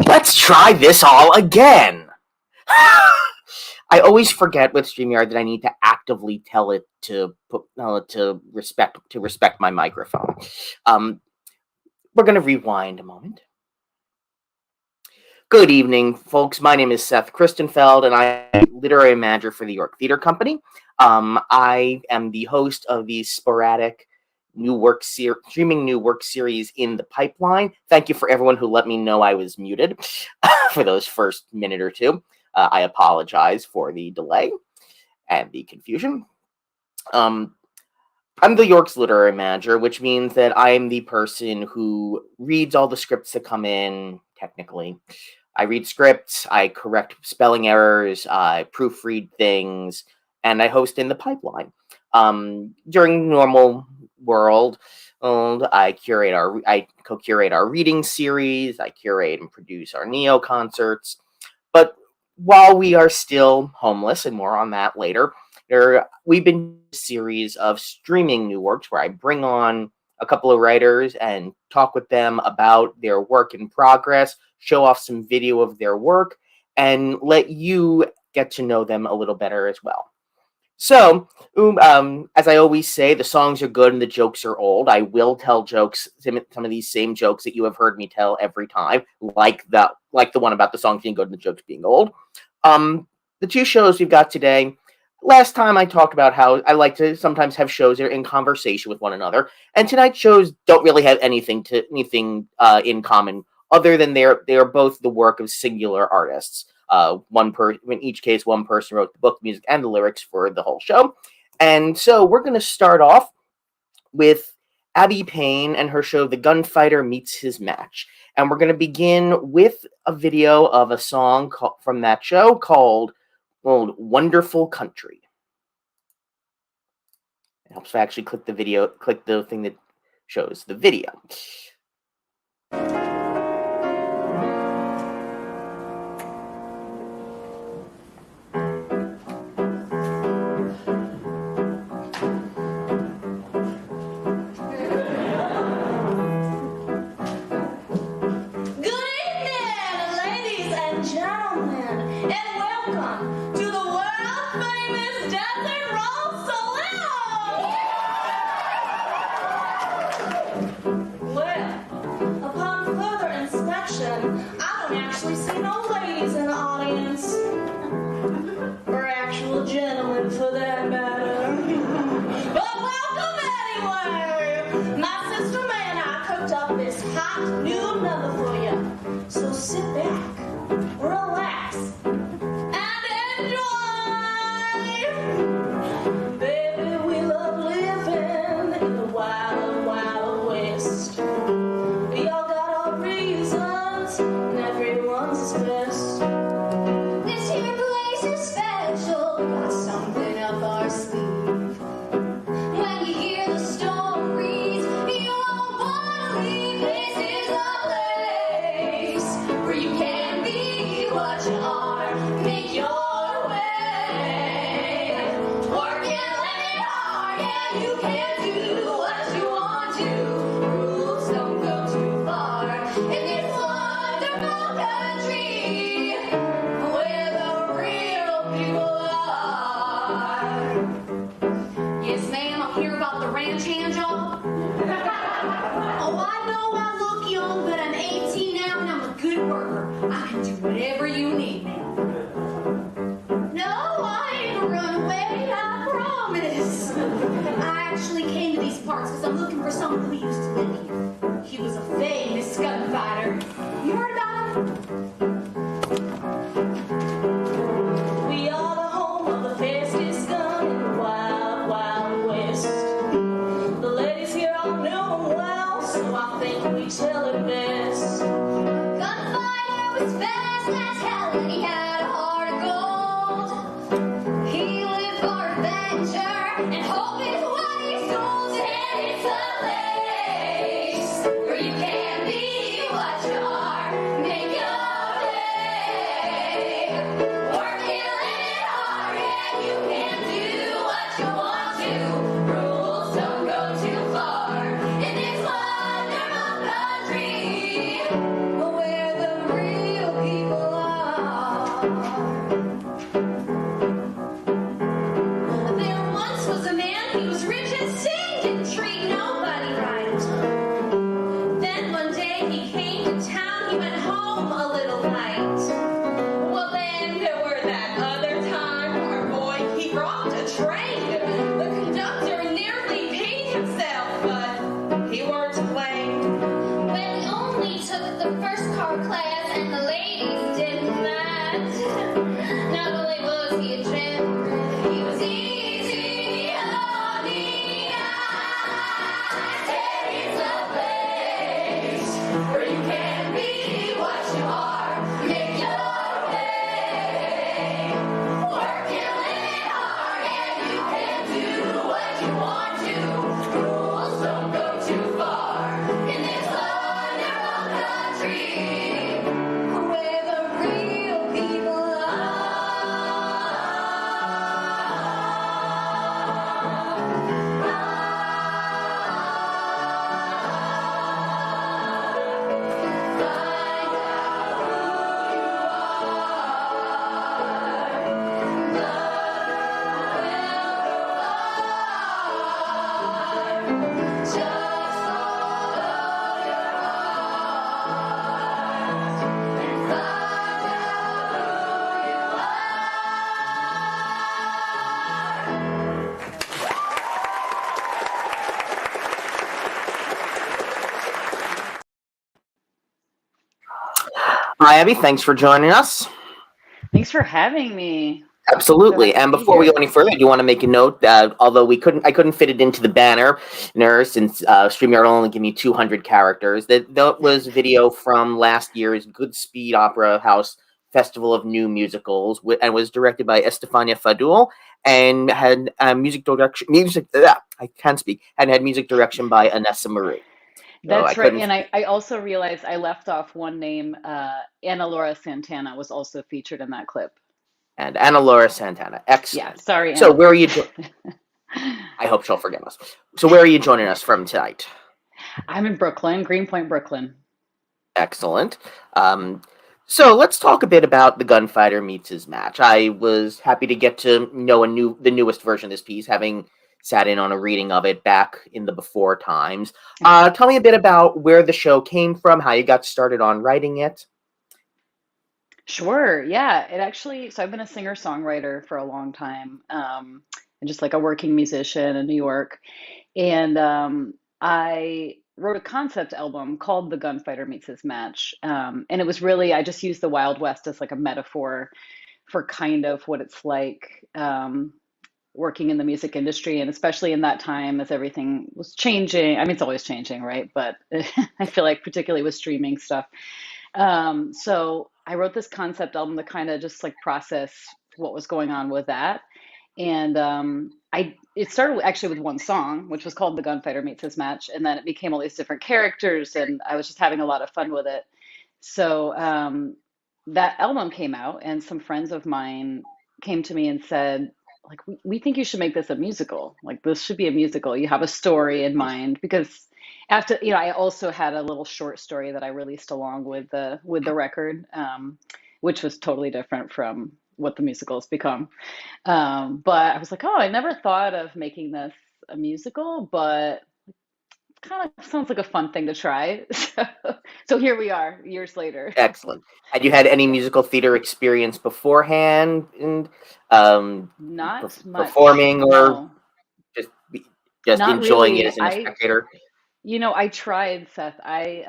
Let's try this all again. I always forget with StreamYard that I need to actively tell it to respect my microphone. We're gonna rewind a moment. Good evening, folks. My name is Seth Christenfeld, and I'm literary manager for the York Theater Company. I am the host of the sporadic streaming new work series in the pipeline. Thank you for everyone who let me know I was muted for those first minute or two. I apologize for the delay and the confusion. I'm the York's literary manager, which means that I'm the person who reads all the scripts that come in, technically. I read scripts, I correct spelling errors, I proofread things, and I host in the pipeline. During normal world, I co-curate our reading series, I curate and produce our Neo concerts. But while we are still homeless, and more on that later, we've been in a series of streaming new works where I bring on a couple of writers and talk with them about their work in progress, show off some video of their work, and let you get to know them a little better as well. So, as I always say, the songs are good and the jokes are old. I will tell jokes, some of these same jokes that you have heard me tell every time, like the one about the songs being good and the jokes being old. The two shows we've got today. Last time I talked about how I like to sometimes have shows that are in conversation with one another, and tonight's shows don't really have anything in common other than they are both the work of singular artists. In each case, one person wrote the book, music, and the lyrics for the whole show. And so we're going to start off with Abby Payne and her show, The Gunfighter Meets His Match. And we're going to begin with a video of a song from that show called Wonderful Country. It helps if I actually click the thing that shows the video. Where you can be what you are, make your first car class and the ladies didn't match. Not only was he a gentleman, he was easy on the eye. There is a place where you can be what you are, make your way, working really hard, and you can do what you want to. Rules don't go too far in this wonderful country where the real people Hi, Abby. Thanks for joining us. Thanks for having me. Absolutely. Glad to And be before we here. go any further, I do want to make a note that although I couldn't fit it into the banner, since StreamYard will only give me 200 characters, that was video from last year's Goodspeed Opera House Festival of New Musicals, and was directed by Estefania Fadul, and had I can't speak, and had music direction by Anessa Marie. That's right. And I also realized I left off one name. Ana Laura Santana was also featured in that clip. And Ana Laura Santana. Excellent. Yeah, sorry, Anna. So where are you? I hope she'll forgive us. So where are you joining us from tonight? I'm in Brooklyn, Greenpoint, Brooklyn. Excellent. So let's talk a bit about the Gunfighter meets his match. I was happy to get to know the newest version of this piece, having sat in on a reading of it back in the before times. Tell me a bit about where the show came from, how you got started on writing it. Sure. Yeah. So I've been a singer-songwriter for a long time, and just like a working musician in New York. And I wrote a concept album called The Gunfighter Meets His Match. And it was really, I just used the Wild West as like a metaphor for kind of what it's like working in the music industry, and especially in that time as everything was changing. I mean, it's always changing, right? But I feel like particularly with streaming stuff. So I wrote this concept album to kind of just like process what was going on with that. And it started actually with one song, which was called The Gunfighter Meets His Match. And then it became all these different characters, and I was just having a lot of fun with it. So that album came out, and some friends of mine came to me and said, like, we think you should make this a musical. Like, this should be a musical. You have a story in mind, because after, I also had a little short story that I released along with the record, which was totally different from what the musical has become. But I was like, oh, I never thought of making this a musical, but kind of sounds like a fun thing to try. So here we are, years later. Excellent. Had you had any musical theater experience beforehand, and Not much. performing, or No. just Not enjoying really. it as a spectator? I tried, Seth. I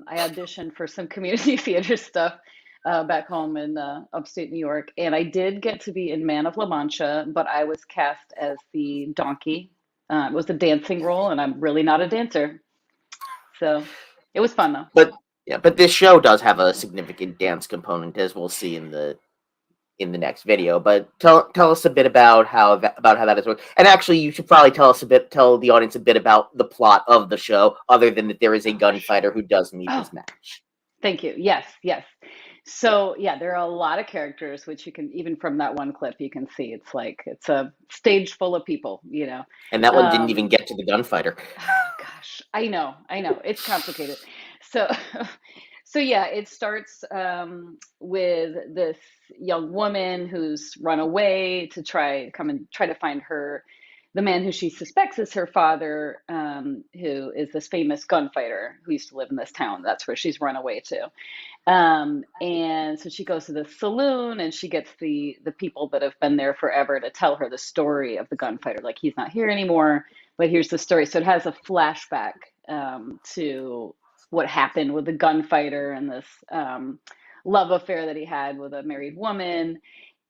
auditioned for some community theater stuff back home in upstate New York, and I did get to be in Man of La Mancha, but I was cast as the donkey. It was a dancing role, and I'm really not a dancer, so it was fun though. But this show does have a significant dance component, as we'll see in the next video. But tell us a bit about how that is working. And actually, you should probably tell the audience a bit about the plot of the show, other than that there is a gunfighter who does meet his match. Thank you. Yes. So yeah, there are a lot of characters, which you can, even from that one clip, you can see it's a stage full of people, And that one didn't even get to the gunfighter. Oh gosh, I know, it's complicated. So yeah, it starts with this young woman who's run away to try to find the man who she suspects is her father, who is this famous gunfighter who used to live in this town. That's where she's run away to. And so she goes to the saloon, and she gets the people that have been there forever to tell her the story of the gunfighter. Like, he's not here anymore, but here's the story. So it has a flashback to what happened with the gunfighter and this love affair that he had with a married woman,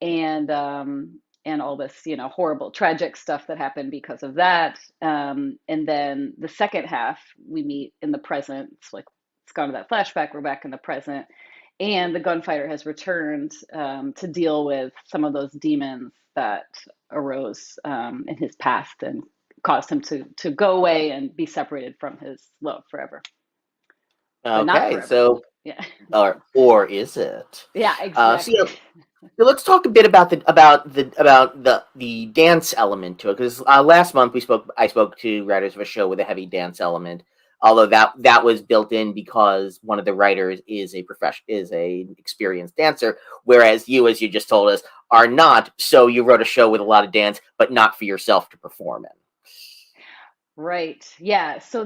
and all this, horrible, tragic stuff that happened because of that. And then the second half, we meet in the present. It's like it's gone to that flashback. We're back in the present, and the gunfighter has returned to deal with some of those demons that arose in his past and caused him to go away and be separated from his love forever. But not Okay, forever. so Yeah. or is it? Yeah, exactly. So let's talk a bit about the dance element to it, because last month I spoke to writers of a show with a heavy dance element. Although that was built in because one of the writers is a experienced dancer, whereas you, as you just told us, are not. So you wrote a show with a lot of dance, but not for yourself to perform in. Right. Yeah. So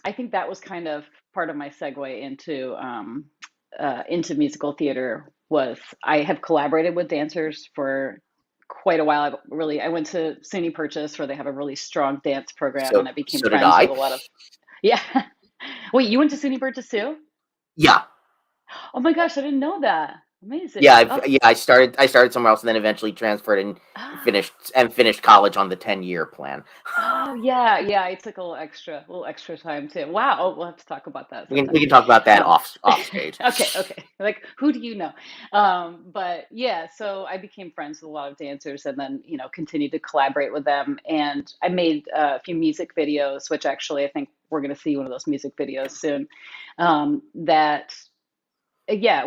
I think that was kind of part of my segue into musical theater. Was I have collaborated with dancers for quite a while. I went to SUNY Purchase, where they have a really strong dance program, and I became So did friends I. with a lot of. Yeah. Wait, you went to SUNY Purchase too? Yeah. Oh my gosh, I didn't know that. Amazing. Yeah, I started somewhere else and then eventually transferred and Oh. finished college on the 10-year plan. Oh yeah, I took a little extra time too. Wow. Oh, we'll have to talk about that We sometime. can talk about that off stage. Okay. Like, who do you know? But yeah, so I became friends with a lot of dancers, and then continued to collaborate with them. And I made a few music videos, which actually I think we're going to see one of those music videos soon. That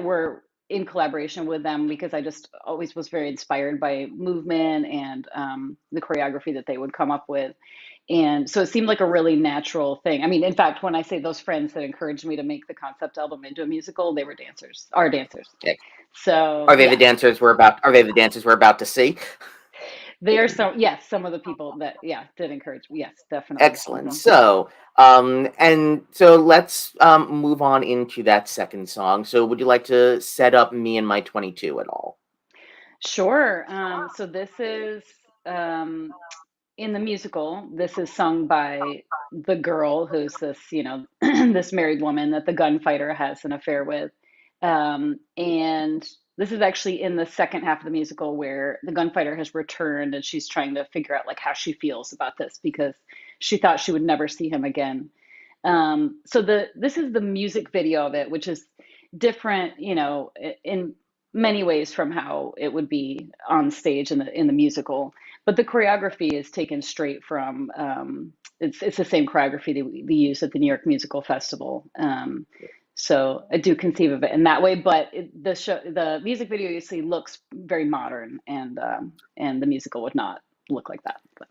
were in collaboration with them, because I just always was very inspired by movement and the choreography that they would come up with. And so it seemed like a really natural thing. I mean, in fact, when I say those friends that encouraged me to make the concept album into a musical, they were are dancers. Okay. So Are they the dancers we're about to see? They are some of the people that did encourage me. Yes, definitely. Excellent. So so let's move on into that second song. So would you like to set up Me and My 22 at all? Sure. So this is in the musical. This is sung by the girl who's this, this married woman that the gunfighter has an affair with, and this is actually in the second half of the musical, where the gunfighter has returned and she's trying to figure out like how she feels about this, because she thought she would never see him again. So this is the music video of it, which is different, in many ways from how it would be on stage in the musical. But the choreography is taken straight from it's the same choreography that we use at the New York Musical Festival. So I do conceive of it in that way, but the music video you see looks very modern, and the musical would not look like that. But.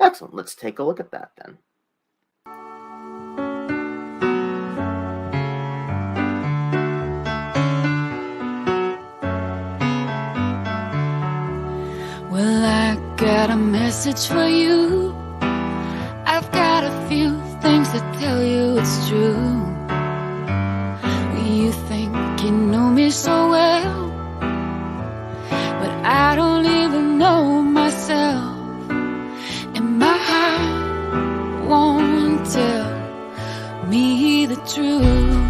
Excellent. Let's take a look at that then. Well, I got a message for you. I've got a few things to tell you, it's true. You think you know me so well, but I don't even know myself. And my heart won't tell me the truth.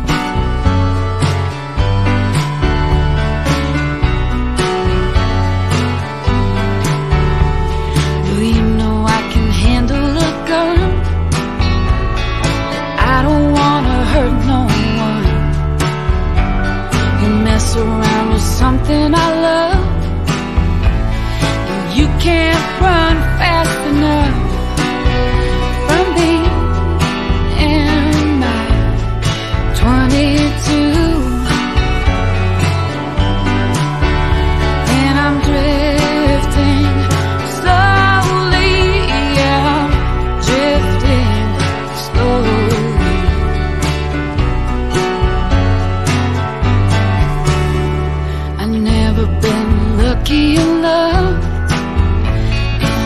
Around with something I love, and you can't run fast enough from me and my 22. And I'm drifting slowly, yeah, I'm drifting slowly. I've never been lucky in love, and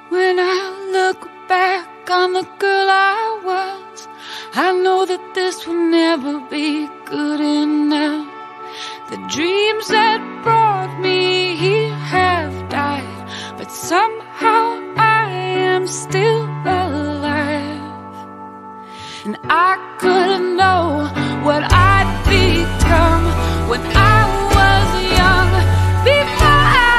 When I look back on the girl I was, I know that this will never be good enough. The dreams that brought me here have died, but somehow I am still alive. And I couldn't know what I'd become when I was young, before I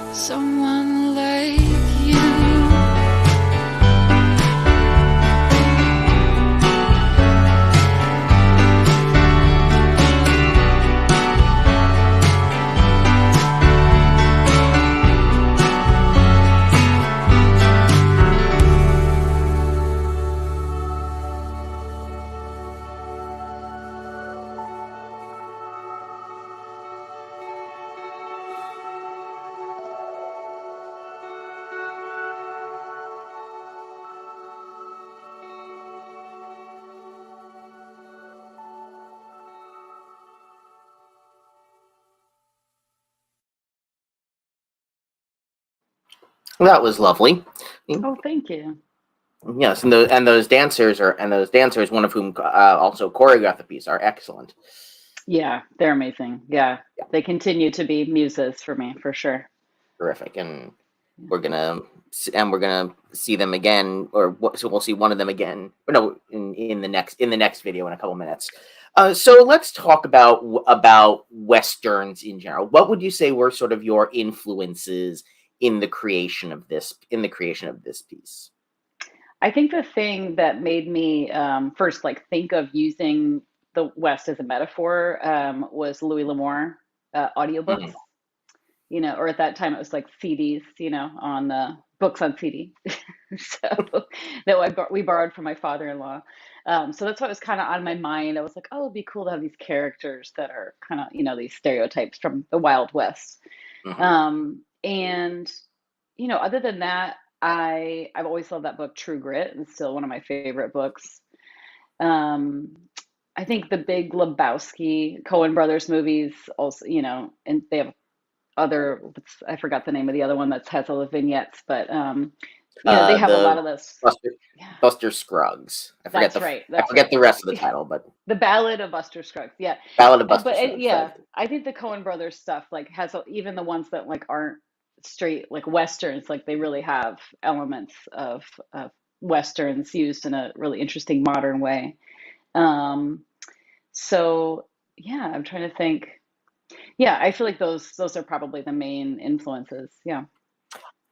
loved someone like you. That was lovely. Oh, thank you. Yes, and those dancers, one of whom also choreographed the piece, are excellent. Yeah, they're amazing. Yeah, Yeah. they continue to be muses for me, for sure. Terrific, and we're gonna see them again, so we'll see one of them again. Or no, in the next video in a couple minutes. So let's talk about westerns in general. What would you say were sort of your influences in the creation of this piece? I think the thing that made me first like think of using the West as a metaphor was Louis L'Amour audiobooks. Mhm. You know, or at that time it was like CDs, you know, on the books on CD. So that we borrowed from my father-in-law. So that's what was kind of on my mind. I was like, oh, it'd be cool to have these characters that are kind of, you know, these stereotypes from the Wild West. Mhm. And, you know, other than that, I've always loved that book, True Grit. It's still one of my favorite books. Um, I think the big Lebowski Coen Brothers movies also, you know, and they have I forgot the name of the other one that has all the vignettes, but you know, they have a lot The of those. Buster Yeah, Buster Scruggs. that's right. I That's forget right. the rest of the title, but The Ballad of Buster Scruggs. Yeah. Ballad of Buster But Scruggs. yeah, I think the Coen Brothers stuff like even the ones that like aren't straight like westerns, like they really have elements of westerns used in a really interesting modern way. Um, so yeah, I'm trying to think. Yeah, I feel like those are probably the main influences. Yeah.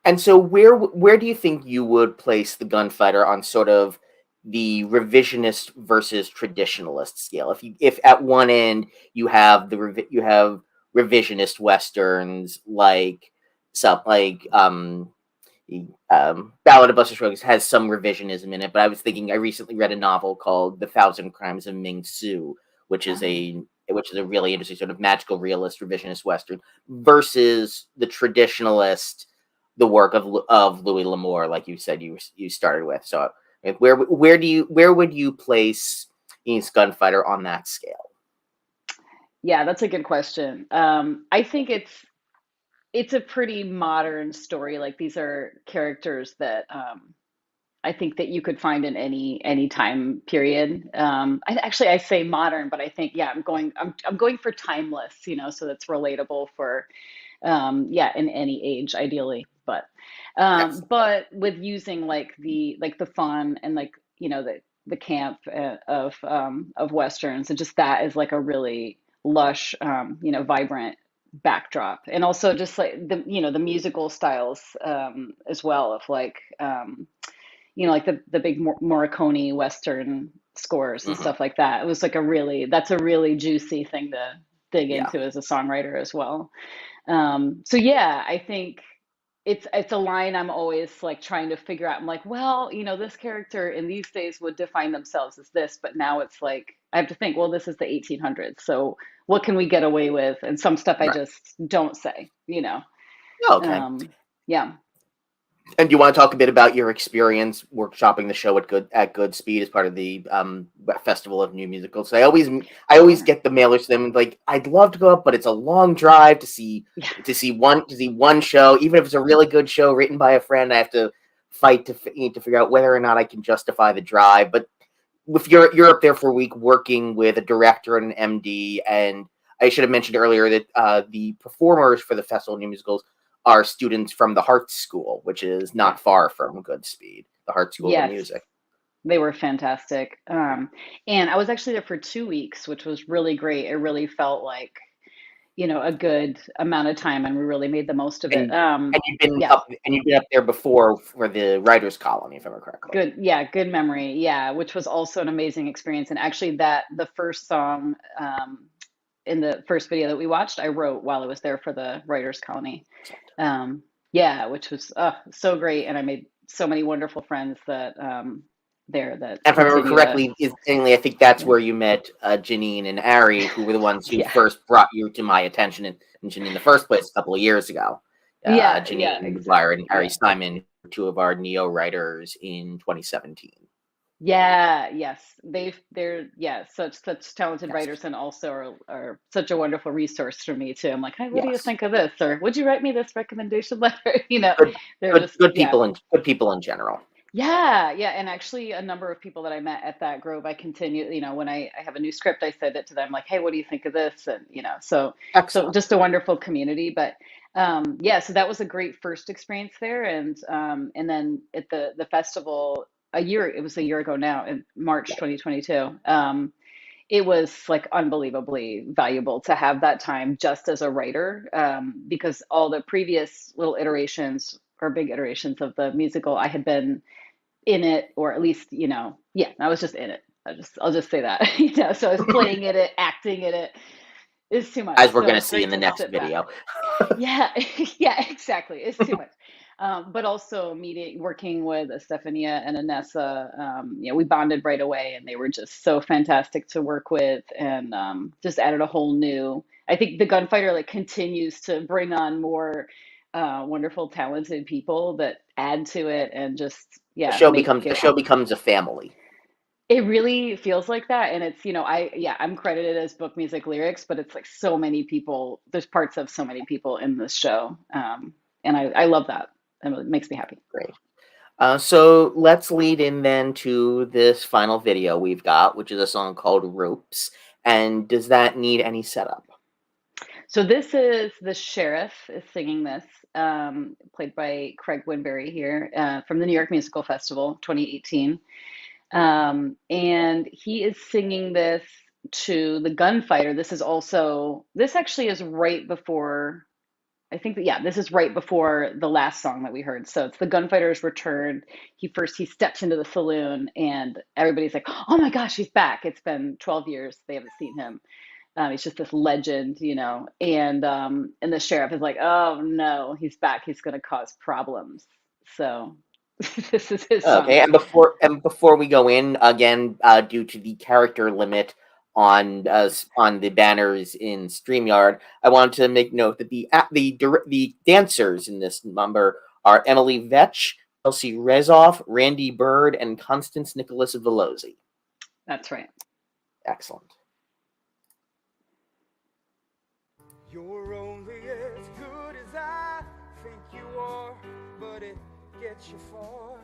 And so where do you think you would place the Gunfighter on sort of the revisionist versus traditionalist scale? If at one end you have you have revisionist westerns like Ballad of Buster Scruggs has some revisionism in it, but I was thinking I recently read a novel called The Thousand Crimes of Ming Su, which is a really interesting sort of magical realist revisionist western versus the traditionalist, the work of Louis L'Amour, like you said you started with. So where would you place East Gunfighter on that scale? Yeah, that's a good question. I think it's a pretty modern story. Like these are characters that I think that you could find in any time period. I say modern, but I think yeah, I'm going for timeless. You know, so that's relatable for yeah, in any age ideally. Yes. But with using like the fun and like you know the camp of westerns and just that is like a really lush you know vibrant backdrop and also just like the you know the musical styles as well of like you know like the big Morricone western scores and Hmm. stuff like that. It was like that's a really juicy thing to dig Yeah. into as a songwriter as well. So yeah, I think it's a line I'm always like trying to figure out. I'm like, well, you know, this character in these days would define themselves as this, but now it's like I have to think, well, this is the 1800s, so what can we get away with? And some stuff I Right. just don't say, you know. Okay. Um, yeah. And do you want to talk a bit about your experience workshopping the show at Goodspeed as part of the Festival of New Musicals? I always Sure. get the mailers to them like, I'd love to go up, but it's a long drive to see one show. Even if it's a really good show written by a friend, I have to fight to figure out whether or not I can justify the drive. But if you're up there for a week working with a director and an MD, and I should have mentioned earlier that the performers for the Festival of New Musicals are students from the Hart School, which is not far from Goodspeed, the Hart School of Yes, Music. they were fantastic. And I was actually there for 2 weeks, which was really great. It really felt like, a good amount of time, and we really made the most of it. And Yeah, you've been up there before for the Writers' Colony, if I remember correctly. good. Yeah, good memory. Yeah, which was also an amazing experience. And actually, the first song in the first video that we watched, I wrote while I was there for the Writers' Colony. Yeah, which was so great, and I made so many wonderful friends there that And if I remember continue correctly, I think that's yeah. where you met Janine and Ari, who were the ones who Yeah. first brought you to my attention in the first place a couple of years ago. Yeah, Janine McGuire and exactly. Ari Yeah. Simon, two of our Neo writers in 2017. Yeah, yes. They're such talented Yes. writers, and also are such a wonderful resource for me too. I'm like, "Hey, what do you Yes. think of this?" Or, "Would you write me this recommendation letter?" They're Good, just good yeah. people and good people in general. Yeah, yeah, and actually a number of people that I met at that Grove, I continue, when I have a new script, I send it to them like, "Hey, what do you think of this?" And, so Excellent. just a wonderful community. But yeah, so that was a great first experience there. And then at the festival it was a year ago now, in March Yeah. 2022. It was like unbelievably valuable to have that time just as a writer, because all the previous little iterations or big iterations of the musical, I had been in it, or at least, yeah, I was just in it. I'll just say that. So I was playing in it, acting in it. It's too much. As we're So going to it's see in great the to next sit back. video. Yeah, yeah, exactly. It's too much. But also working with Estefania and Anessa, we bonded right away, and they were just so fantastic to work with, and just added a whole new. I think the Gunfighter like continues to bring on more wonderful, talented people that add to it, and just make The it. show becomes a family. It really feels like that, and it's I'm credited as book music lyrics, but it's like so many people. There's parts of so many people in this show, and I love that, and it makes me happy. Great. So let's lead in then to this final video we've got, which is a song called Ropes. And does that need any setup? So this is the sheriff is singing this, played by Craig Winberry here, from the New York Musical Festival 2018. And he is singing this to the Gunfighter. This actually is right before, I think that, yeah, this is right before the last song that we heard. So it's the Gunfighter's return. He steps into the saloon, and everybody's like, "Oh my gosh, he's back." It's been 12 years. They haven't seen him. He's just this legend, and the sheriff is like, "Oh no, he's back. He's going to cause problems." So this is his song. Okay, and before we go in again, due to the character limit on the banners in StreamYard, I wanted to make note that the dancers in this number are Emily Vetch, Elsie Rezoff, Randy Bird, and Constance Nicholas Velozzi. That's right. Excellent. You're only as good as I think you are, but it gets you far.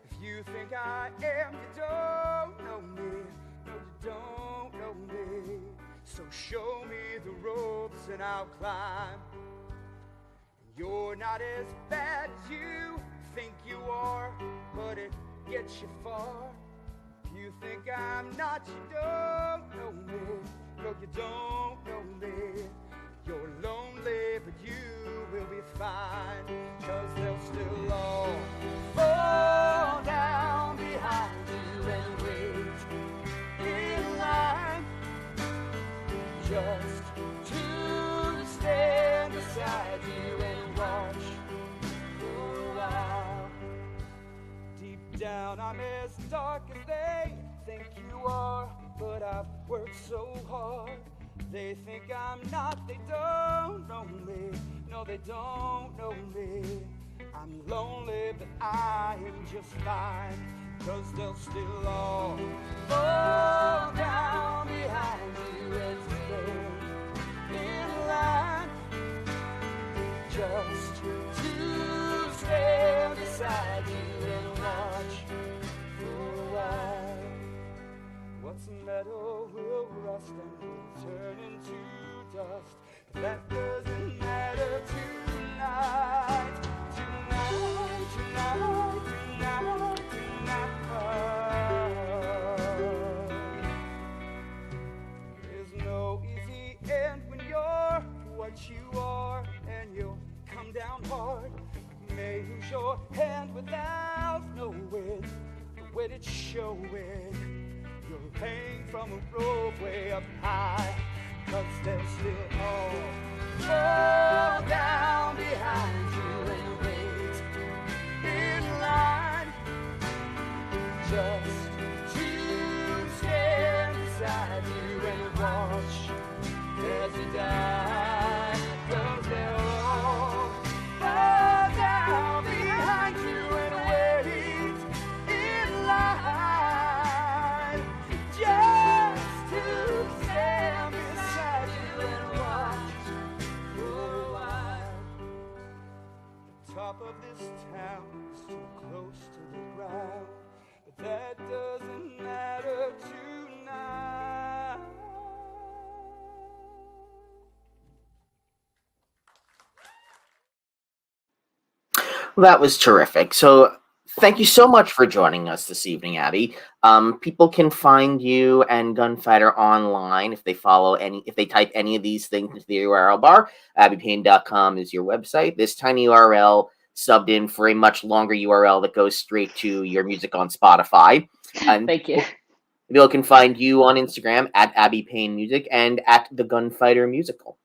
If you think I am, you don't know me. No, you don't know me. So show me the ropes and I'll climb. You're not as bad as you think you are, but it gets you far. If you think I'm not, you don't know me. No, you don't know me. You're lonely, but you will be fine, 'cause they'll still all fall down behind you and wait in line just to stand beside you and watch for a while. Deep down I'm as dark as they think you are, but I've worked so hard. They think I'm not, they don't know me. No, they don't know me. I'm lonely, but I am just fine, 'cause they'll still all fall down behind you as you stand in line, just to stand beside you and watch for a while. What's metal will rust and will turn into dust, but that doesn't matter tonight. Tonight, tonight, tonight, tonight. There's no easy end when you're what you are, and you'll come down hard. You may lose your hand without knowing the weight it's showing. You'll hang from a rope way up high, 'cause they'll still all fall down behind you and wait in line, just to stand beside you and watch as you die. 'Cause they'll all fall down behind you and wait in line, just to stand beside you and watch for a while. The top of this town is too close to the ground, but that doesn't matter tonight. That was terrific. So thank you so much for joining us this evening, Abby. People can find you and Gunfighter online if they type any of these things into the URL bar. abbypayne.com is your website. This tiny URL subbed in for a much longer URL that goes straight to your music on Spotify. And Thank you. people can find you on Instagram at Abby Payne Music and at the Gunfighter Musical.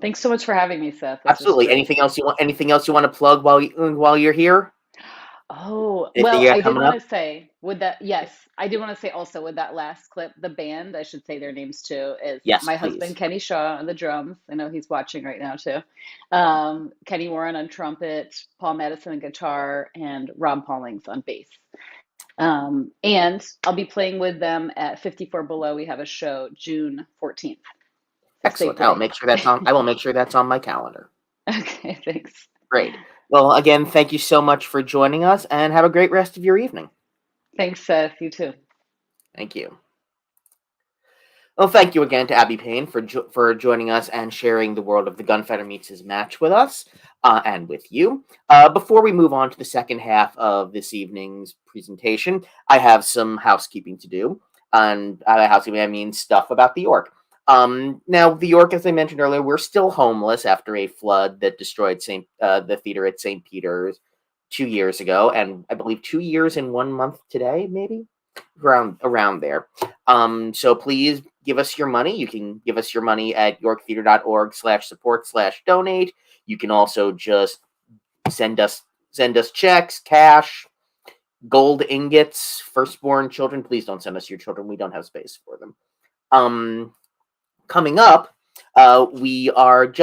Thanks so much for having me, Seth. This was Absolutely. great. Anything else you want to plug while you're here? Oh, Anything well, you got I did coming want up? to say with that, yes, I did want to say also with that last clip, the band, I should say their names too, is Yes, my please. husband, Kenny Shaw, on the drums. I know he's watching right now too. Kenny Warren on trumpet, Paul Madison on guitar, and Rob Paulings on bass. And I'll be playing with them at 54 Below. We have a show June 14th. So Excellent. save I the will make sure that's on my calendar. date. Okay, thanks. Great. Well, again, thank you so much for joining us, and have a great rest of your evening. Thanks, Seth. You too. Thank you. Well, thank you again to Abby Payne for joining us and sharing the world of the Gunfighter Meets His Match with us and with you. Before we move on to the second half of this evening's presentation, I have some housekeeping to do. And housekeeping, I mean stuff about the York. Now, the York, as I mentioned earlier, we're still homeless after a flood that destroyed the theater at St. Peter's 2 years ago, and I believe 2 years and 1 month today, maybe around there. So please give us your money. You can give us your money at yorktheater.org/support/donate. You can also just send us checks, cash, gold ingots, firstborn children. Please don't send us your children. We don't have space for them. Coming up, we are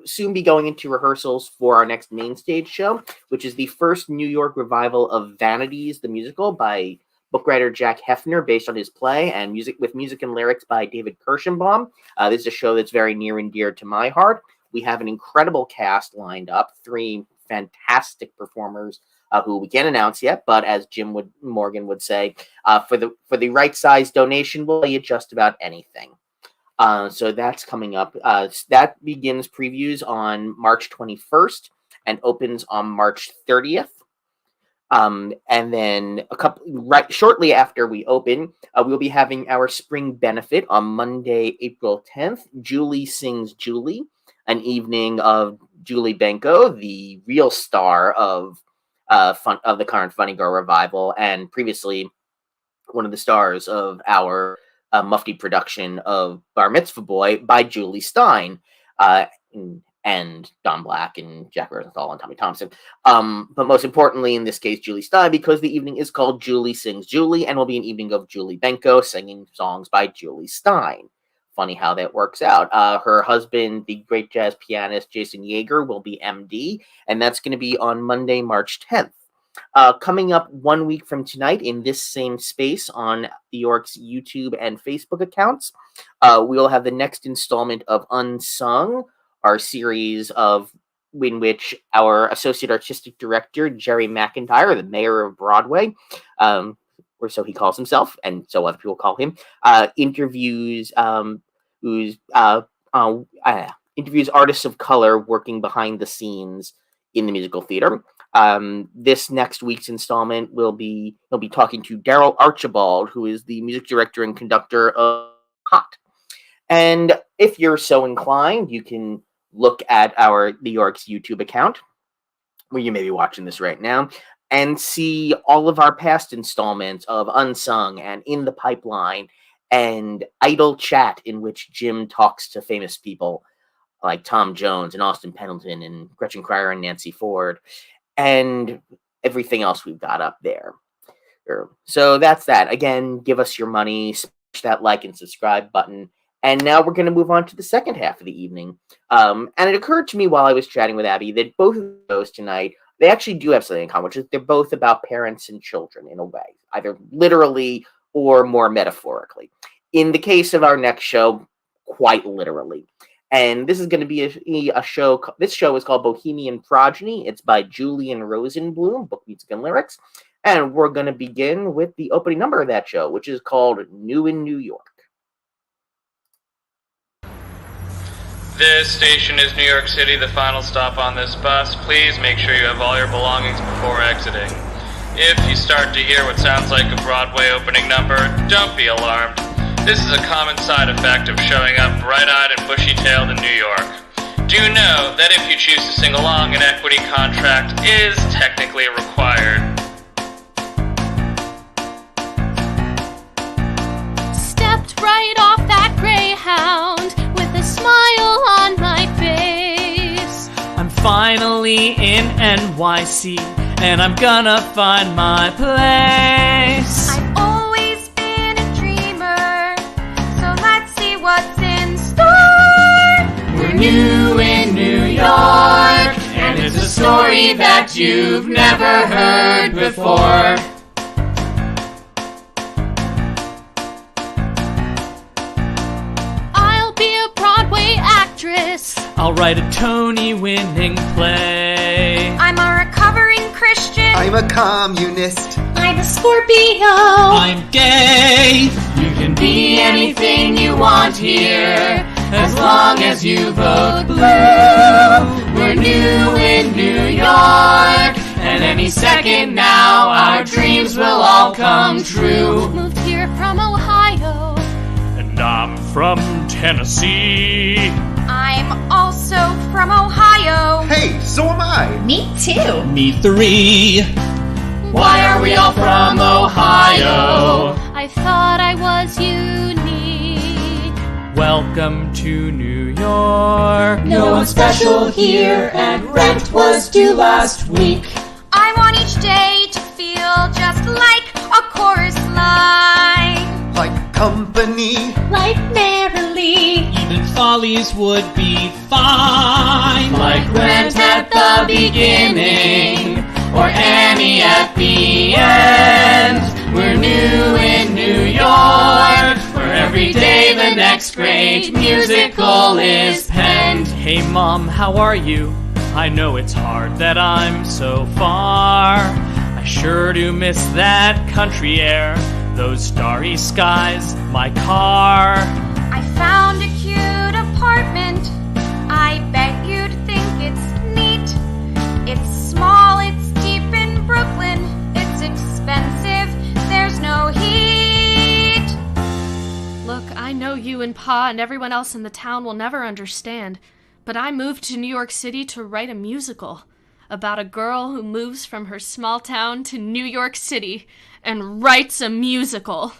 soon be going into rehearsals for our next main stage show, which is the first New York revival of Vanities, the musical by book writer Jack Hefner, based on his play, and music and lyrics by David Kirschenbaum. This is a show that's very near and dear to my heart. We have an incredible cast lined up, 3 fantastic performers who we can't announce yet, but as Jim Morgan would say, for the right size donation, we'll pay you just about anything. So that's coming up. That begins previews on March 21st and opens on March 30th. And then shortly after we open, we'll be having our spring benefit on Monday, April 10th. Julie Sings Julie, an evening of Julie Benko, the real star of the current Funny Girl revival, and previously one of the stars of our Mufti production of Bar Mitzvah Boy by Julie Stein, and Don Black and Jack Rosenthal and Tommy Thompson. But most importantly, in this case, Julie Stein, because the evening is called Julie Sings Julie, and will be an evening of Julie Benko singing songs by Julie Stein. funny how that works out. Her husband, the great jazz pianist Jason Yeager, will be MD, and that's going to be on Monday, March 10th. Coming up 1 week from tonight in this same space on the York's YouTube and Facebook accounts, we will have the next installment of Unsung, our series in which our associate artistic director, Jerry McIntyre, the mayor of Broadway, or so he calls himself, and so other people call him, interviews artists of color working behind the scenes in the musical theater. This next week's installment he'll be talking to Daryl Archibald, who is the music director and conductor of Hot. And if you're so inclined, you can look at our New York's YouTube account, where you may be watching this right now, and see all of our past installments of Unsung and In the Pipeline and Idle Chat, in which Jim talks to famous people like Tom Jones and Austin Pendleton and Gretchen Cryer and Nancy Ford, and everything else we've got up there. So that's that. Again, give us your money, smash that like and subscribe button. And now we're going to move on to the second half of the evening. And it occurred to me while I was chatting with Abby that both of those tonight, they actually do have something in common, which is they're both about parents and children in a way, either literally or more metaphorically. In the case of our next show, quite literally. And this is going to be a show. This show is called Bohemian Progeny. It's by Julian Rosenblum, book, music, and lyrics. And we're going to begin with the opening number of that show, which is called New in New York. This station is New York City, the final stop on this bus. Please make sure you have all your belongings before exiting. If you start to hear what sounds like a Broadway opening number, don't be alarmed. This is a common side effect of showing up bright-eyed and bushy-tailed in New York. Do know that if you choose to sing along, an equity contract is technically required. Stepped right off that Greyhound with a smile on my face. I'm finally in NYC, and I'm gonna find my place. I've always been a dreamer, so let's see what's in store. We're new in New York, and it's a story that you've never heard before. I'll be a Broadway actress. I'll write a Tony-winning play. I'm a recovering Christian. I'm a communist. I'm a Scorpio. I'm gay. You can be anything you want here, as long as you vote blue. We're new in New York, and any second now our dreams will all come true. Moved here from Ohio. And I'm from Tennessee. I'm also from Ohio. Hey, so am I. Me too. Me three. Why are we all from Ohio? I thought I was unique. Welcome to New York. No one's special here, and rent was due last week. I want each day to feel just like a chorus line. Like company. Like merrily. Even follies would be fine. Like rent at the beginning, or Annie at the end. We're new in New York, where every day the next great musical is penned. Hey Mom, how are you? I know it's hard that I'm so far. I sure do miss that country air, those starry skies, my car. I found a cute apartment. I bet you'd think it's neat. It's small, it's deep in Brooklyn. It's expensive, there's no heat. Look, I know you and Pa and everyone else in the town will never understand, but I moved to New York City to write a musical about a girl who moves from her small town to New York City and writes a musical.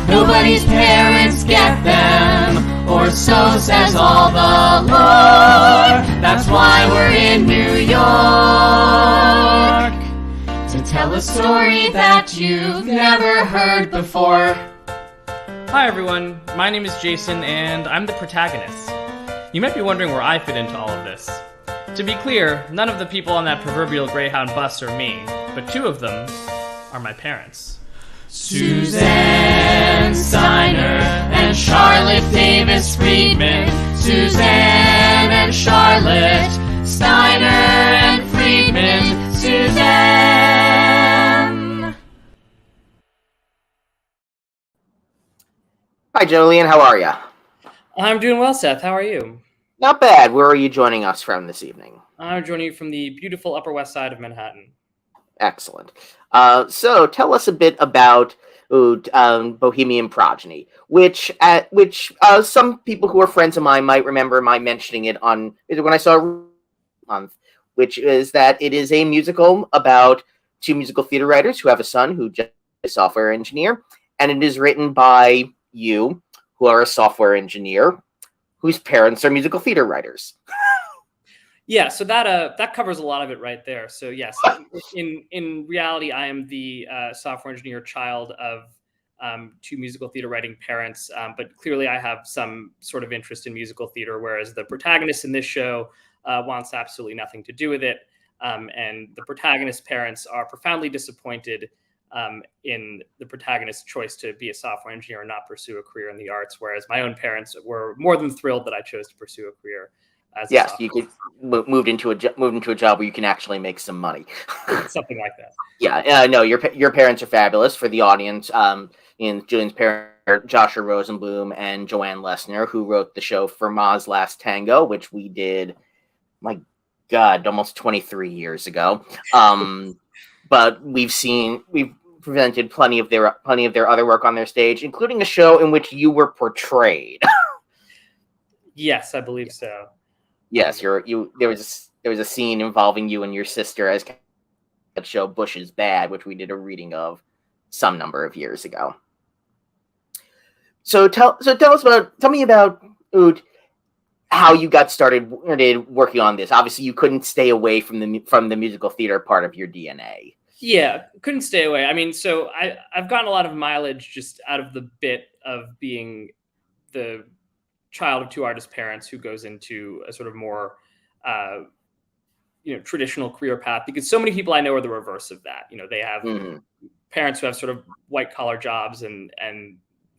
Nobody's parents get them, or so says all the lore. That's why we're in New York, to tell a story that you've never heard before. Hi everyone, my name is Jason and I'm the protagonist. You might be wondering where I fit into all of this. To be clear, none of the people on that proverbial Greyhound bus are me, but two of them are my parents. Suzanne Steiner and Charlotte Davis Friedman. Suzanne and Charlotte Steiner and Friedman. Suzanne. Hi, Julian. How are you? I'm doing well, Seth. How are you? Not bad. Where are you joining us from this evening? I'm joining you from the beautiful Upper West Side of Manhattan. Excellent. So tell us a bit about Bohemian Progeny, which some people who are friends of mine might remember my mentioning it on when I saw month, which is that it is a musical about two musical theater writers who have a son who just is a software engineer, and it is written by you, who are a software engineer, whose parents are musical theater writers. Yeah, so that covers a lot of it right there. So yes, in reality, I am the software engineer child of two musical theater writing parents, but clearly I have some sort of interest in musical theater, whereas the protagonist in this show wants absolutely nothing to do with it. And the protagonist's parents are profoundly disappointed in the protagonist's choice to be a software engineer and not pursue a career in the arts, whereas my own parents were more than thrilled that I chose to pursue a career. Yes, you could move into a job where you can actually make some money. Something like that. Yeah, no, your parents are fabulous. For the audience, in Julian's parents are Joshua Rosenblum and Joanne Lesner, who wrote the show For Ma's Last Tango, which we did, my God, almost 23 years ago. But we've presented plenty of their other work on their stage, including a show in which you were portrayed. Yes, I believe so. Yes, there was a scene involving you and your sister as that show Bush is Bad, which we did a reading of some number of years ago. So tell me about how you got started working on this. Obviously, you couldn't stay away from the musical theater part of your DNA. Yeah, couldn't stay away. I mean, so I've gotten a lot of mileage just out of the bit of being the child of two artist parents who goes into a sort of more traditional career path, because so many people I know are the reverse of that. They have parents who have sort of white collar jobs, and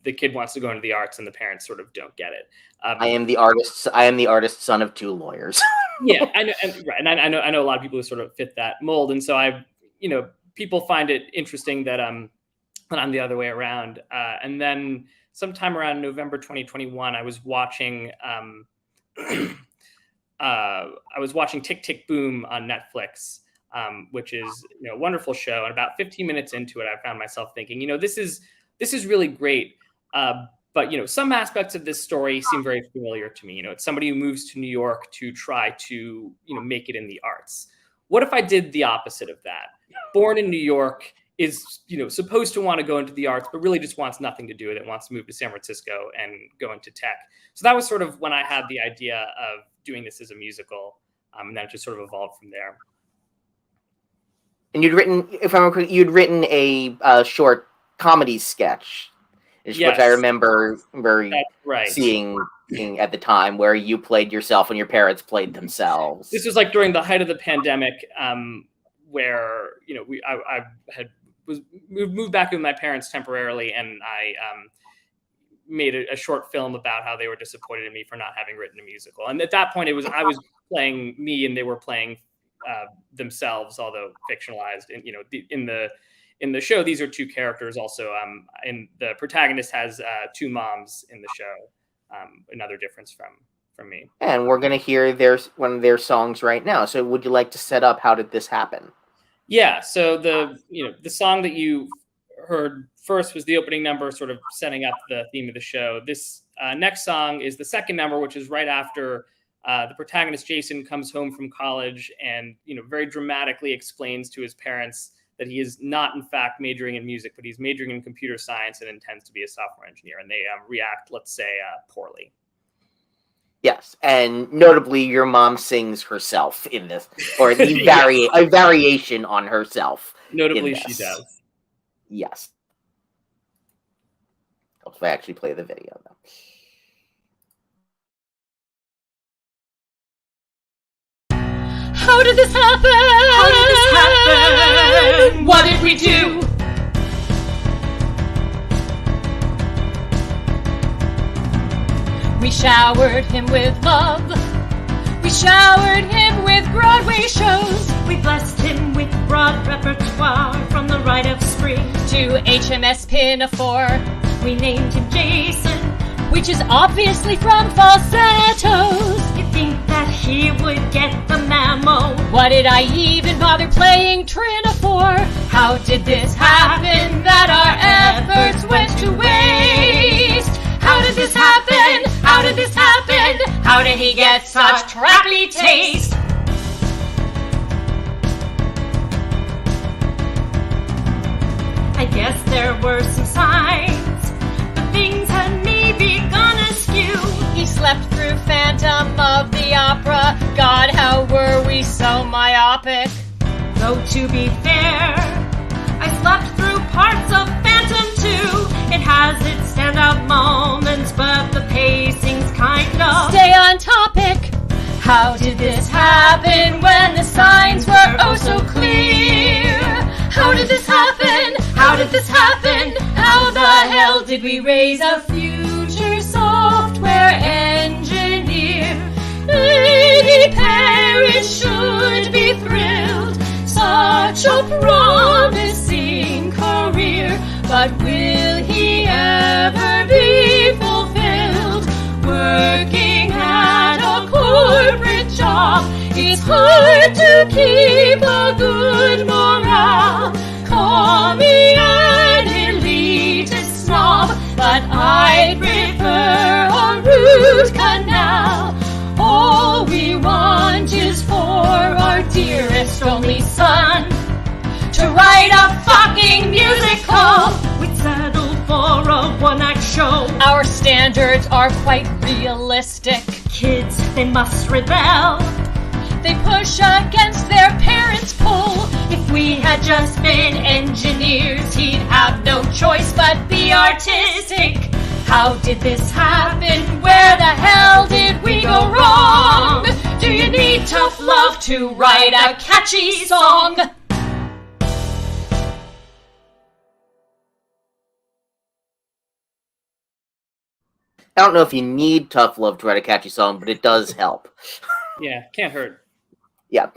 the kid wants to go into the arts and the parents sort of don't get it. I am the artist son of two lawyers. Yeah, I know, and I know a lot of people who sort of fit that mold, and so people find it interesting that I'm the other way around. And then sometime around November 2021, I was watching Tick Tick Boom on Netflix, which is a wonderful show. And about 15 minutes into it, I found myself thinking, this is really great. But some aspects of this story seem very familiar to me. It's somebody who moves to New York to try to make it in the arts. What if I did the opposite of that? Born in New York, is supposed to want to go into the arts, but really just wants nothing to do with it, wants to move to San Francisco and go into tech. So that was sort of when I had the idea of doing this as a musical, and then it just sort of evolved from there. And you'd written a short comedy sketch, which I remember seeing at the time, where you played yourself and your parents played themselves. This was like during the height of the pandemic, where I had moved back with my parents temporarily, and I made a short film about how they were disappointed in me for not having written a musical. And at that point, I was playing me, and they were playing themselves, although fictionalized. And in the show, these are two characters. Also, and the protagonist has two moms in the show. Another difference from me. And we're gonna hear one of their songs right now. So, would you like to set up how did this happen? Yeah, so the song that you heard first was the opening number, sort of setting up the theme of the show. This next song is the second number, which is right after the protagonist Jason comes home from college and very dramatically explains to his parents that he is not in fact majoring in music, but he's majoring in computer science and intends to be a software engineer. And they react, let's say, poorly. Yes, and notably, your mom sings herself in this, or the a variation on herself. Notably, she does. Yes. helps if I actually play the video, though. How did this happen? How did this happen? What did we do? We showered him with love. We showered him with Broadway shows. We blessed him with broad repertoire from The Rite of Spring to HMS Pinafore. We named him Jason, which is obviously from Falsettos. You'd think that he would get the memo. Why did I even bother playing Trina for? How did this happen that our efforts went to waste? How did this happen? How did this happen? How did he get such crappy taste? I guess there were some signs, but things had maybe gone askew. He slept through Phantom of the Opera. God, how were we so myopic? Though to be fair, I slept through parts of Phantom too. It has its standout moments, but the pacing's kind of stay on topic. How did this happen when the signs were oh so clear? How did this happen? How did this happen? How the hell did we raise a future software engineer? Lady Paris should be thrilled. Such a promising career. But will he ever be fulfilled? Working at a corporate job, it's hard to keep a good morale. Call me an elitist snob, but I'd prefer a root canal. All we want is for our dearest only son to write a fucking musical. We'd settle for a one-act show. Our standards are quite realistic. Kids, they must rebel. They push against their parents' pull. If we had just been engineers, he'd have no choice but be artistic. How did this happen? Where the hell did we go wrong? Do you need tough love to write a catchy song? I don't know if you need tough love to write a catchy song, but it does help. Yeah, can't hurt. Yeah.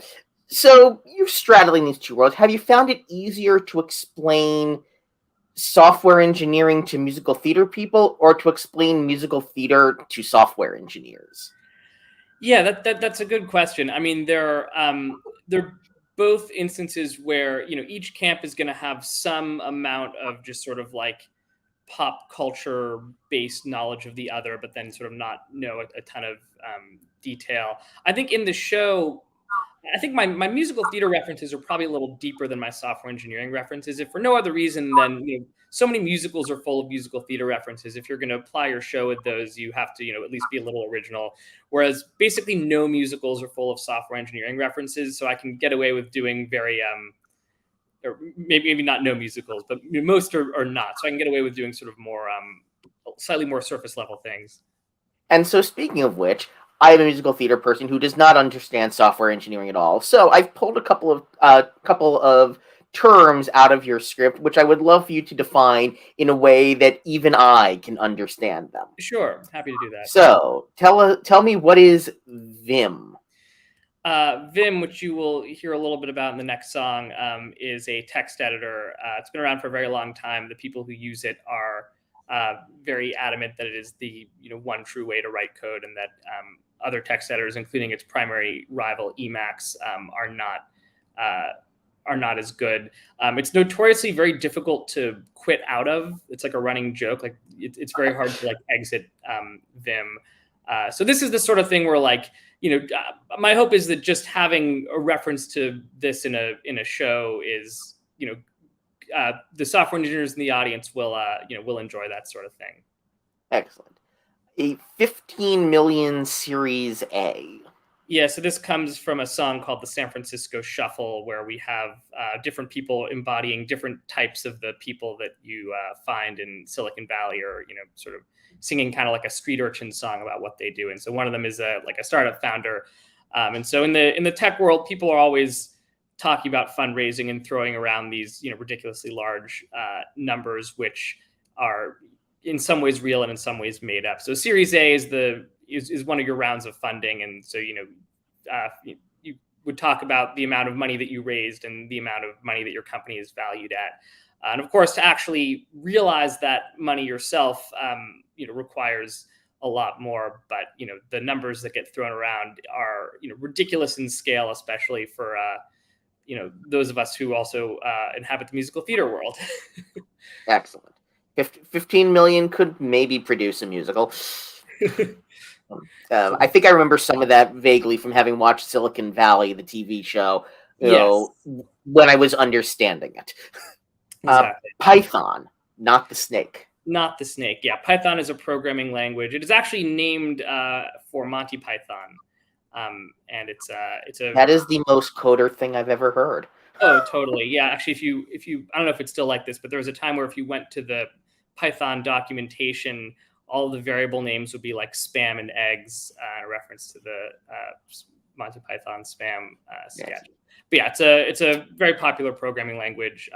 So you're straddling these two worlds. Have you found it easier to explain software engineering to musical theater people, or to explain musical theater to software engineers? Yeah, that's a good question. I mean, there are both instances where, you know, each camp is going to have some amount of just sort of like pop culture based knowledge of the other, but then sort of not know a ton of detail. I think in the show, I think my musical theater references are probably a little deeper than my software engineering references, if for no other reason than, you know, so many musicals are full of musical theater references. If you're going to apply your show with those, you have to, you know, at least be a little original. Whereas basically no musicals are full of software engineering references, so I can get away with doing very or maybe not no musicals, but most are not. So I can get away with doing sort of more slightly more surface level things. And so, speaking of which, I am a musical theater person who does not understand software engineering at all. So I've pulled a couple of terms out of your script, which I would love for you to define in a way that even I can understand them. Sure, happy to do that. So tell me, what is Vim? Vim, which you will hear a little bit about in the next song, is a text editor. It's been around for a very long time. The people who use it are very adamant that it is the one true way to write code, and that other text editors, including its primary rival Emacs, are not as good. It's notoriously very difficult to quit out of. It's like a running joke. Like it's very hard to like exit Vim. So this is the sort of thing where, like, my hope is that just having a reference to this in a show is, the software engineers in the audience will enjoy that sort of thing. Excellent. A 15 million Series A. Yeah, so this comes from a song called the San Francisco Shuffle, where we have different people embodying different types of the people that you find in Silicon Valley, or, sort of singing kind of like a street urchin song about what they do. And so one of them is a startup founder. And so in the tech world, people are always talking about fundraising and throwing around these, ridiculously large numbers, which are in some ways real and in some ways made up. So Series A is one of your rounds of funding. And so, you would talk about the amount of money that you raised and the amount of money that your company is valued at. And of course, to actually realize that money yourself, requires a lot more. But, the numbers that get thrown around are, ridiculous in scale, especially for, those of us who also inhabit the musical theater world. Excellent. 15 million could maybe produce a musical. I think I remember some of that vaguely from having watched Silicon Valley, the TV show, when I was understanding it. Exactly. Python, not the snake. Not the snake. Yeah, Python is a programming language. It is actually named for Monty Python, and it's a. That is the most coder thing I've ever heard. Oh, totally. Yeah, actually, if you, I don't know if it's still like this, but there was a time where if you went to the Python documentation, all of the variable names would be like spam and eggs, in reference to the Monty Python spam sketch. Yes. But yeah, it's a very popular programming language,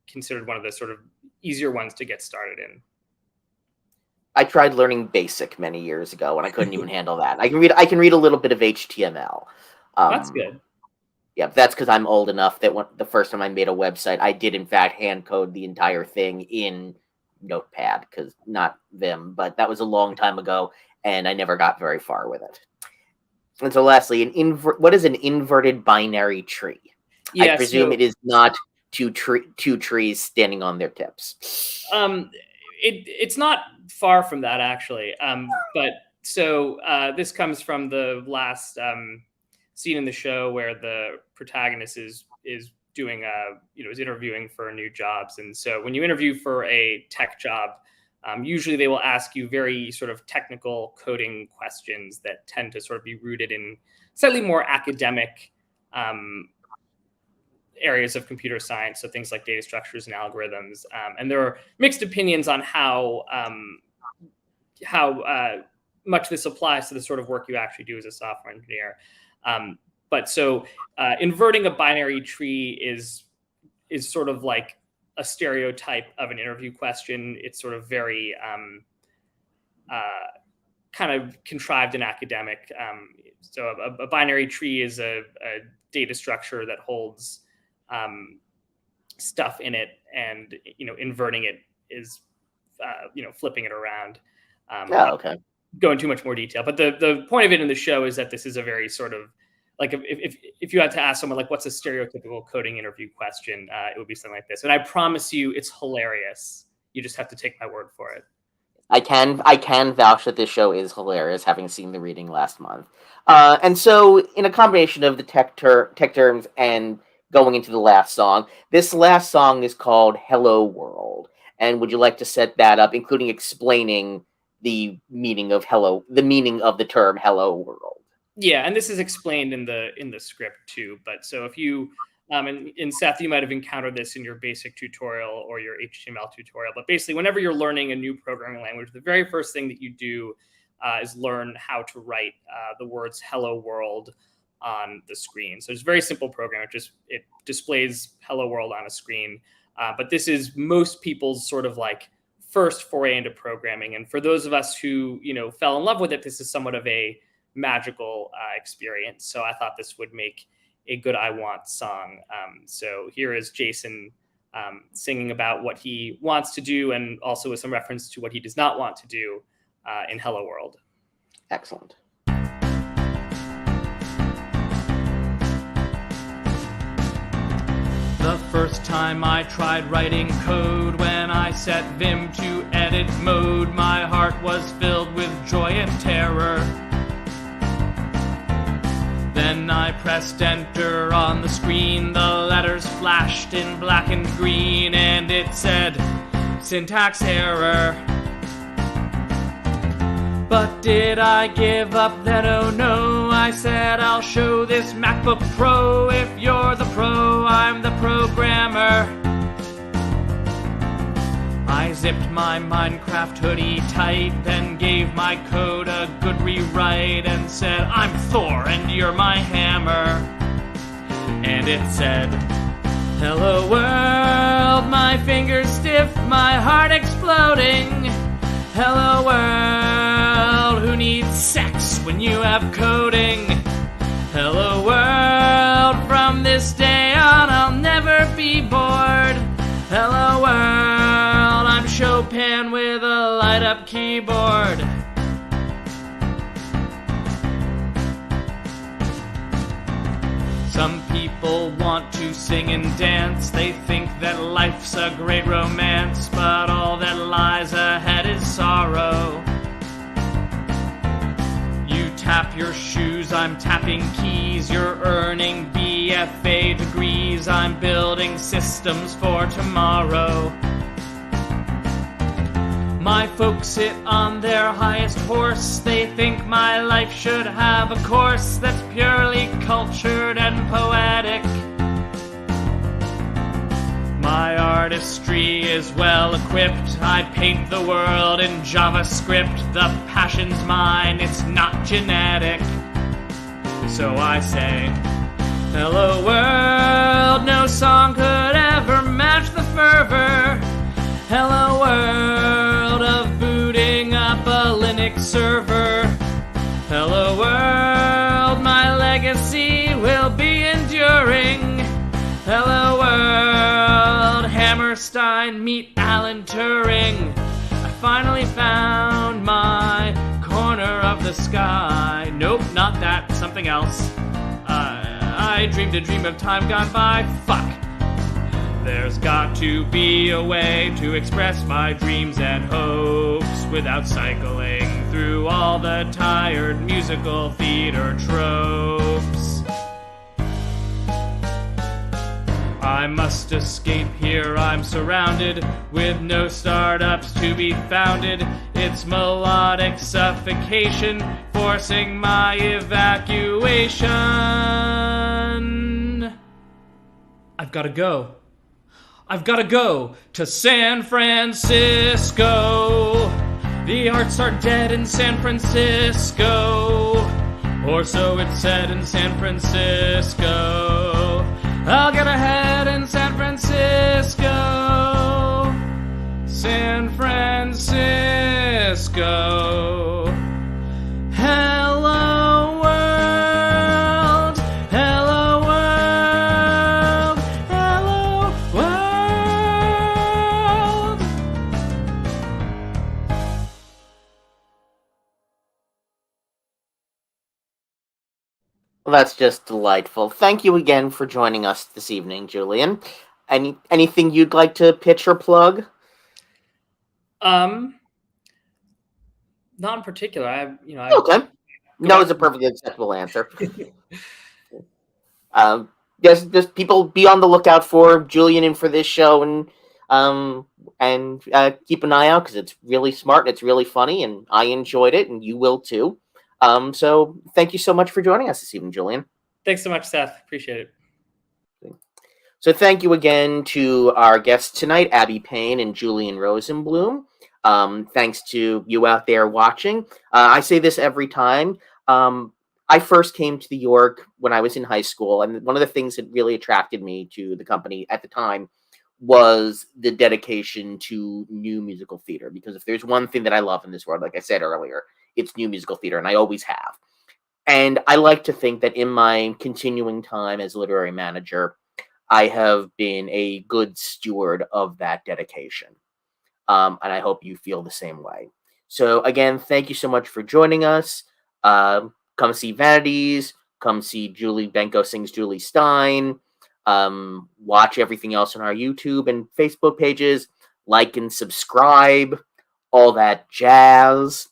considered one of the sort of easier ones to get started in. I tried learning BASIC many years ago, and I couldn't even handle that. I can read a little bit of HTML. That's good. Yeah, that's because I'm old enough that the first time I made a website, I did in fact hand code the entire thing in Notepad, because not Vim, but that was a long time ago, and I never got very far with it. And so lastly, what is an inverted binary tree? Yeah, I presume it is not two trees standing on their tips. It's not far from that, actually. But so this comes from the last scene in the show where the protagonist is doing is interviewing for new jobs. And so when you interview for a tech job, usually they will ask you very sort of technical coding questions that tend to sort of be rooted in slightly more academic areas of computer science. So things like data structures and algorithms. And there are mixed opinions on how much this applies to the sort of work you actually do as a software engineer. But so inverting a binary tree is sort of like a stereotype of an interview question. It's sort of very kind of contrived and academic. So a binary tree is a data structure that holds stuff in it, and inverting it is flipping it around. Okay. Go into too much more detail, but the point of it in the show is that this is a very sort of like if you had to ask someone like what's a stereotypical coding interview question, it would be something like this. And I promise you, it's hilarious. You just have to take my word for it. I can vouch that this show is hilarious, having seen the reading last month. And so, in a combination of the tech terms and going into the last song, this last song is called "Hello World." And would you like to set that up, including explaining the meaning of the term "Hello World"? Yeah, and this is explained in the script too. But so if you and Seth, you might have encountered this in your basic tutorial or your HTML tutorial. But basically, whenever you're learning a new programming language, the very first thing that you do is learn how to write the words "Hello World" on the screen. So it's a very simple program. It displays "Hello World" on a screen. But this is most people's sort of like first foray into programming. And for those of us who fell in love with it, this is somewhat of a magical experience. So I thought this would make a good "I Want" song. So here is Jason singing about what he wants to do, and also with some reference to what he does not want to do in Hello World. Excellent. The first time I tried writing code, when I set Vim to edit mode, my heart was filled with joy and terror. Then I pressed enter on the screen, the letters flashed in black and green, and it said, syntax error. But did I give up then? Oh no, I said I'll show this MacBook Pro. If you're the pro, I'm the programmer. I zipped my Minecraft hoodie tight, then gave my code a good rewrite and said, I'm Thor and you're my hammer. And it said, hello world, my fingers stiff, my heart exploding. Hello world, who needs sex when you have coding? Hello world, from this day on I'll never be bored. Hello world, I'm Chopin with a light-up keyboard. Some people want to sing and dance. They think that life's a great romance, but all that lies ahead is sorrow. You tap your shoes, I'm tapping keys. You're earning BFA degrees. I'm building systems for tomorrow. My folks sit on their highest horse. They think my life should have a course that's purely cultured and poetic. My artistry is well equipped. I paint the world in JavaScript. The passion's mine, it's not genetic. So I say, hello world, no song could ever match the fervor. Hello world of booting up a Linux server. Hello world, my legacy will be enduring. Hello world, Hammerstein meet Alan Turing. I finally found my corner of the sky. Nope, not that, something else. I dreamed a dream of time gone by. Fuck. There's got to be a way to express my dreams and hopes without cycling through all the tired musical theater tropes. I must escape here, I'm surrounded with no startups to be founded. It's melodic suffocation forcing my evacuation. I've gotta go. I've gotta go to San Francisco. The arts are dead in San Francisco, or so it's said in San Francisco. I'll get ahead in San Francisco. San Francisco. Hello world. Hello world. Hello world. Well, that's just delightful. Thank you again for joining us this evening, Julian. Anything you'd like to pitch or plug? Not in particular. Okay. No is a perfectly acceptable answer. Just people be on the lookout for Julian and for this show, and keep an eye out because it's really smart and it's really funny, and I enjoyed it, and you will too. So thank you so much for joining us this evening, Julian. Thanks so much, Seth. Appreciate it. So thank you again to our guests tonight, Abby Payne and Julian Rosenblum. Thanks to you out there watching. I say this every time. I first came to New York when I was in high school, and one of the things that really attracted me to the company at the time was the dedication to new musical theater. Because if there's one thing that I love in this world, like I said earlier, it's new musical theater, and I always have. And I like to think that in my continuing time as literary manager, I have been a good steward of that dedication. And I hope you feel the same way. So again, thank you so much for joining us. Come see Vanities. Come see Julie Benko Sings Julie Stein. Watch everything else on our YouTube and Facebook pages. Like and subscribe. All that jazz.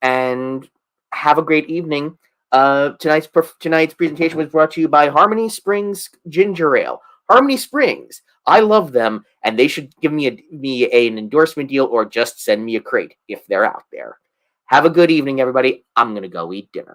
And have a great evening. Tonight's presentation was brought to you by Harmony Springs Ginger Ale. Harmony Springs. I love them, and they should give me an endorsement deal or just send me a crate if they're out there. Have a good evening, everybody. I'm going to go eat dinner.